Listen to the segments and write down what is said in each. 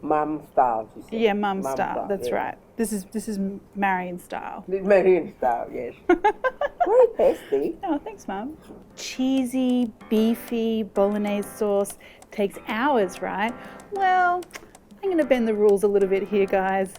mum style, she said. Yeah, mum style, that's right. This is Marion style. Marion style, yes. Very tasty. Oh, thanks, Mum. Cheesy, beefy bolognese sauce takes hours, right? Well, I'm going to bend the rules a little bit here, guys.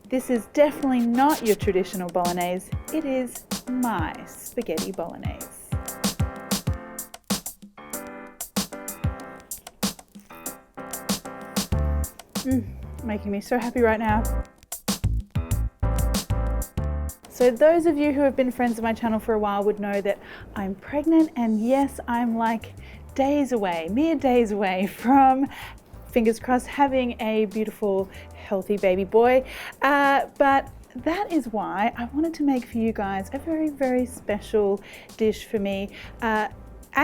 This is definitely not your traditional bolognese. It is my spaghetti bolognese. Making me so happy right now. So those of you who have been friends of my channel for a while would know that I'm pregnant, and yes, I'm like days away, mere days away from, fingers crossed, having a beautiful, healthy baby boy. But that is why I wanted to make for you guys a very, very special dish for me.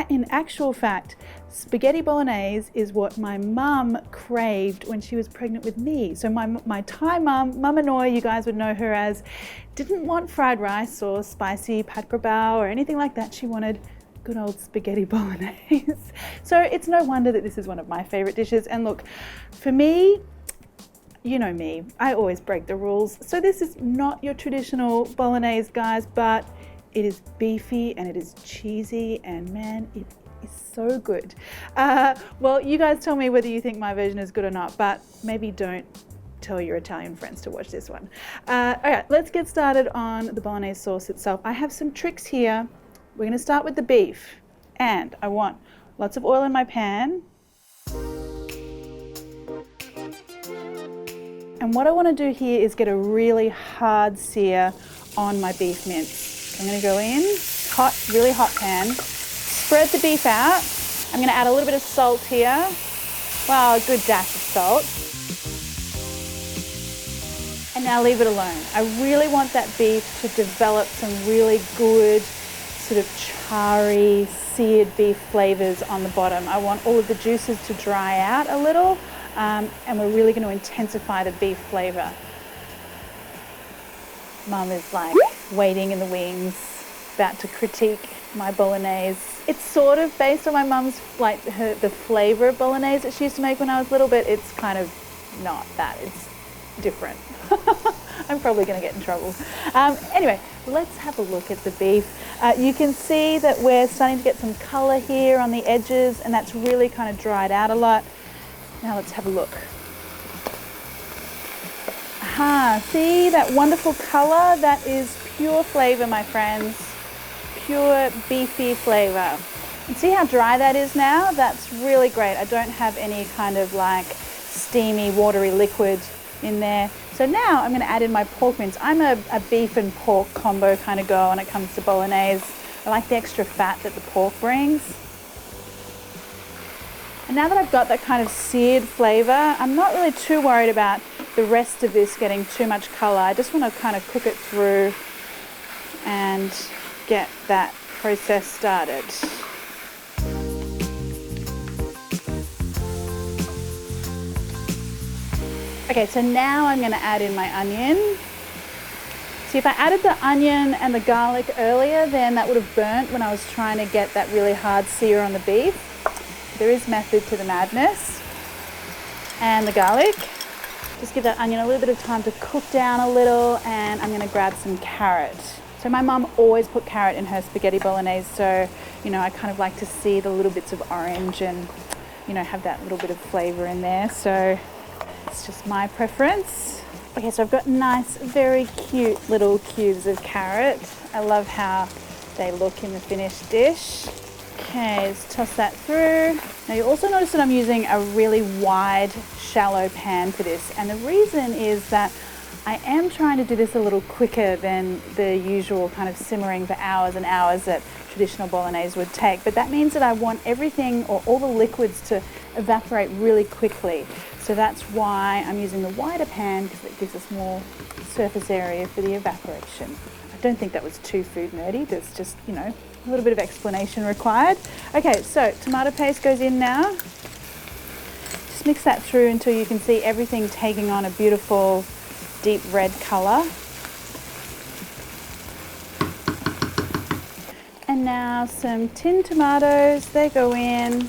In actual fact, spaghetti bolognese is what my mum craved when she was pregnant with me. So my Thai mum, Mama Noy, you guys would know her as, didn't want fried rice or spicy pad kra bao or anything like that. She wanted good old spaghetti bolognese. So it's no wonder that this is one of my favorite dishes. And look, for me, you know me, I always break the rules. So this is not your traditional bolognese, guys, but it is beefy and it is cheesy, and man, it is so good. Well, you guys tell me whether you think my version is good or not, but maybe don't tell your Italian friends to watch this one. All right, let's get started on the bolognese sauce itself. I have some tricks here. We're going to start with the beef, and I want lots of oil in my pan. And what I want to do here is get a really hard sear on my beef mince. I'm going to go in, hot, really hot pan, spread the beef out. I'm going to add a little bit of salt here. Wow, a good dash of salt. And now leave it alone. I really want that beef to develop some really good sort of charry, seared beef flavors on the bottom. I want all of the juices to dry out a little, and we're really going to intensify the beef flavor. Mum is like waiting in the wings, about to critique my bolognese. It's sort of based on my mum's, like the flavor of bolognese that she used to make when I was little, but it's kind of not that. It's different. I'm probably going to get in trouble. Anyway, let's have a look at the beef. You can see that we're starting to get some color here on the edges, and that's really kind of dried out a lot. Now let's have a look. Aha, see that wonderful color? That is pure flavor, my friends. Pure beefy flavor. And see how dry that is now? That's really great. I don't have any kind of like steamy, watery liquid in there. So now I'm going to add in my pork mince. I'm a beef and pork combo kind of girl when it comes to bolognese. I like the extra fat that the pork brings. And now that I've got that kind of seared flavor, I'm not really too worried about the rest of this getting too much color. I just want to kind of cook it through and get that process started. Okay, so now I'm going to add in my onion. See, if I added the onion and the garlic earlier, then that would have burnt when I was trying to get that really hard sear on the beef. There is method to the madness. And the garlic. Just give that onion a little bit of time to cook down a little, and I'm going to grab some carrot. So my mum always put carrot in her spaghetti bolognese, so, you know, I kind of like to see the little bits of orange and, you know, have that little bit of flavor in there. So it's just my preference. Okay, so I've got nice, very cute little cubes of carrot. I love how they look in the finished dish. Okay, let's toss that through. Now you also notice that I'm using a really wide, shallow pan for this. And the reason is that I am trying to do this a little quicker than the usual kind of simmering for hours and hours that traditional bolognese would take. But that means that I want everything, or all the liquids, to evaporate really quickly. So that's why I'm using the wider pan, because it gives us more surface area for the evaporation. I don't think that was too food nerdy. There's just, you know, a little bit of explanation required. Okay, so tomato paste goes in now. Just mix that through until you can see everything taking on a beautiful deep red color. And now some tinned tomatoes, they go in.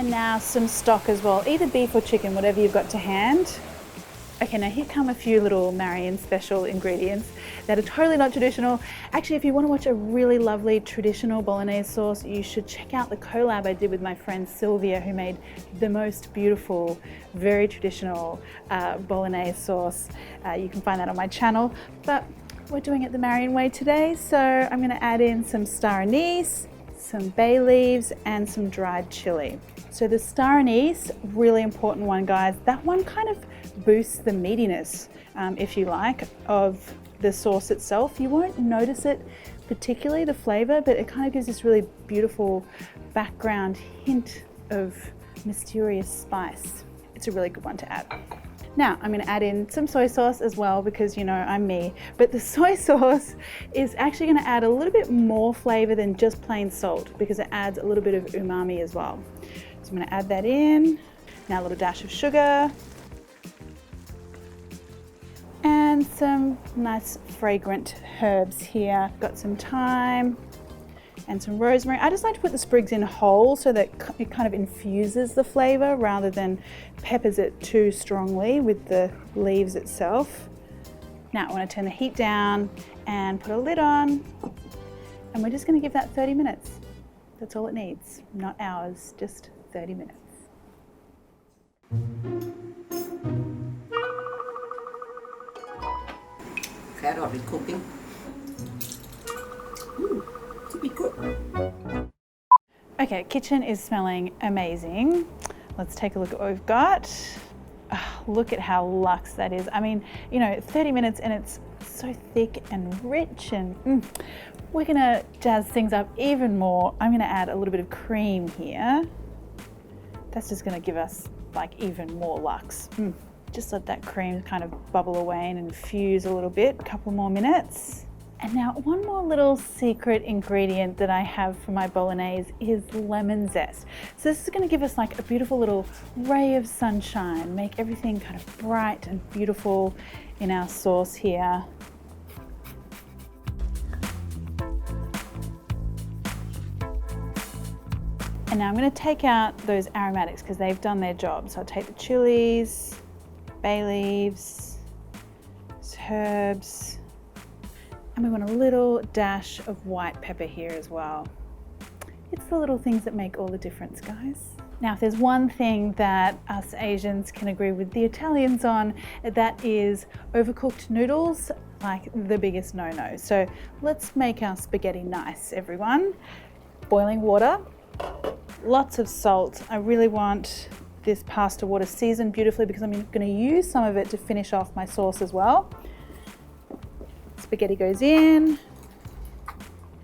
And now some stock as well, either beef or chicken, whatever you've got to hand. Okay, now here come a few little Marion special ingredients that are totally not traditional. Actually, if you want to watch a really lovely traditional Bolognese sauce, you should check out the collab I did with my friend Sylvia, who made the most beautiful, very traditional Bolognese sauce. You can find that on my channel, but we're doing it the Marion way today. So I'm going to add in some star anise, some bay leaves, and some dried chili. So the star anise, really important one, guys. That one kind of boosts the meatiness, if you like, of the sauce itself. You won't notice it particularly, the flavor, but it kind of gives this really beautiful background hint of mysterious spice. It's a really good one to add. Now I'm going to add in some soy sauce as well, because you know I'm me, but the soy sauce is actually going to add a little bit more flavor than just plain salt, because it adds a little bit of umami as well. So I'm going to add that in. Now a little dash of sugar and some nice fragrant herbs here. Got some thyme and some rosemary. I just like to put the sprigs in whole so that it kind of infuses the flavor rather than peppers it too strongly with the leaves itself. Now I want to turn the heat down and put a lid on, and we're just going to give that 30 minutes. That's all it needs, not hours, just 30 minutes. Carrot is cooking. To be good. Okay, kitchen is smelling amazing. Let's take a look at what we've got. Oh, look at how luxe that is. I mean, you know, 30 minutes and it's so thick and rich, and we're gonna jazz things up even more. I'm gonna add a little bit of cream here. That's just gonna give us like even more luxe. Just let that cream kind of bubble away and infuse a little bit, a couple more minutes. And now one more little secret ingredient that I have for my Bolognese is lemon zest. So this is going to give us like a beautiful little ray of sunshine, make everything kind of bright and beautiful in our sauce here. And now I'm going to take out those aromatics because they've done their job. So I'll take the chilies, bay leaves, herbs, and we want a little dash of white pepper here as well. It's the little things that make all the difference, guys. Now, if there's one thing that us Asians can agree with the Italians on, that is overcooked noodles, like the biggest no-no. So let's make our spaghetti nice, everyone. Boiling water, lots of salt. I really want this pasta water seasoned beautifully because I'm going to use some of it to finish off my sauce as well. Spaghetti goes in,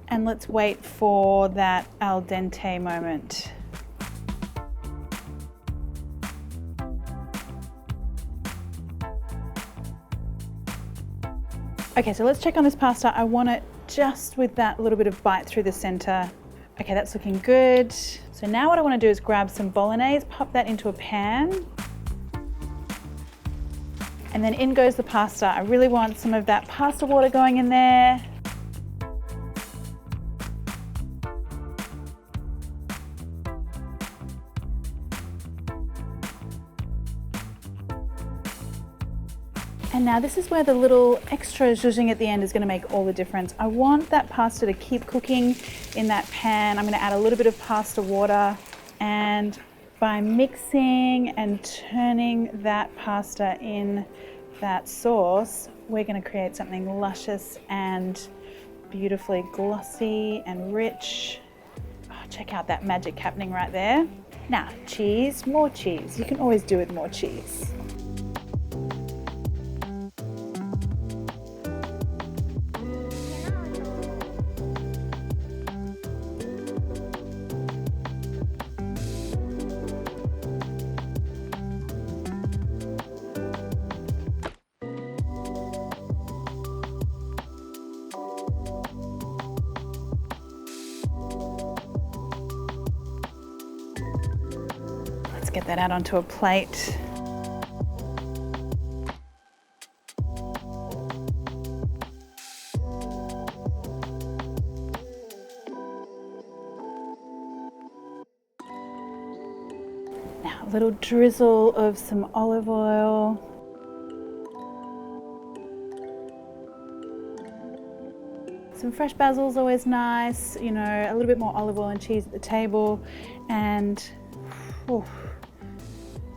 and let's wait for that al dente moment. Okay, so let's check on this pasta. I want it just with that little bit of bite through the center. Okay, that's looking good. So now what I want to do is grab some bolognese, pop that into a pan, and then in goes the pasta. I really want some of that pasta water going in there. And now this is where the little extra zhuzhing at the end is going to make all the difference. I want that pasta to keep cooking in that pan. I'm going to add a little bit of pasta water, and by mixing and turning that pasta in that sauce, we're going to create something luscious and beautifully glossy and rich. Oh, check out that magic happening right there. Now, cheese, more cheese. You can always do with more cheese. Let's get that out onto a plate. Now a little drizzle of some olive oil. Some fresh basil is always nice, you know, a little bit more olive oil and cheese at the table, and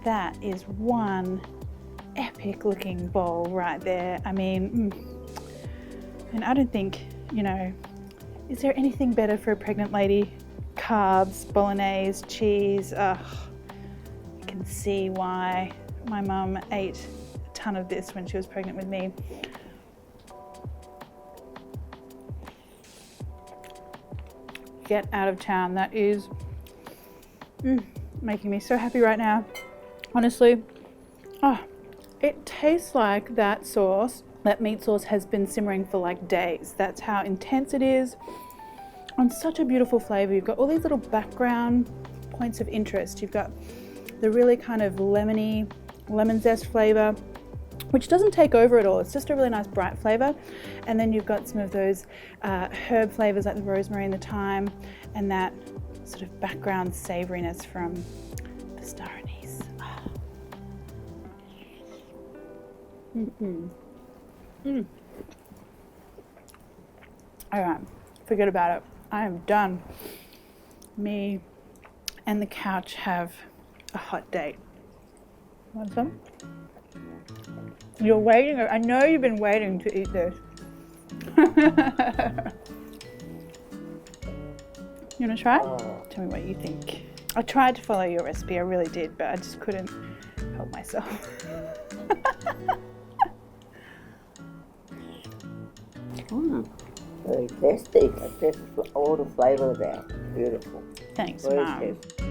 that is one epic looking bowl right there. I mean, and I don't think, you know, is there anything better for a pregnant lady? Carbs, bolognese, cheese. I can see why my mum ate a ton of this when she was pregnant with me. Get out of town. That is making me so happy right now. Honestly, it tastes like that sauce, that meat sauce has been simmering for like days. That's how intense it is. And such a beautiful flavor. You've got all these little background points of interest. You've got the really kind of lemony, lemon zest flavor, which doesn't take over at all. It's just a really nice bright flavor. And then you've got some of those herb flavors like the rosemary and the thyme, and that sort of background savoriness from the star anise. All right, forget about it. I am done. Me and the couch have a hot date. Want some? You're waiting. I know you've been waiting to eat this. You want to try? Tell me what you think. I tried to follow your recipe, I really did, but I just couldn't help myself. Very tasty. It tastes all the flavor there. Beautiful. Thanks, Very Mum. tasty.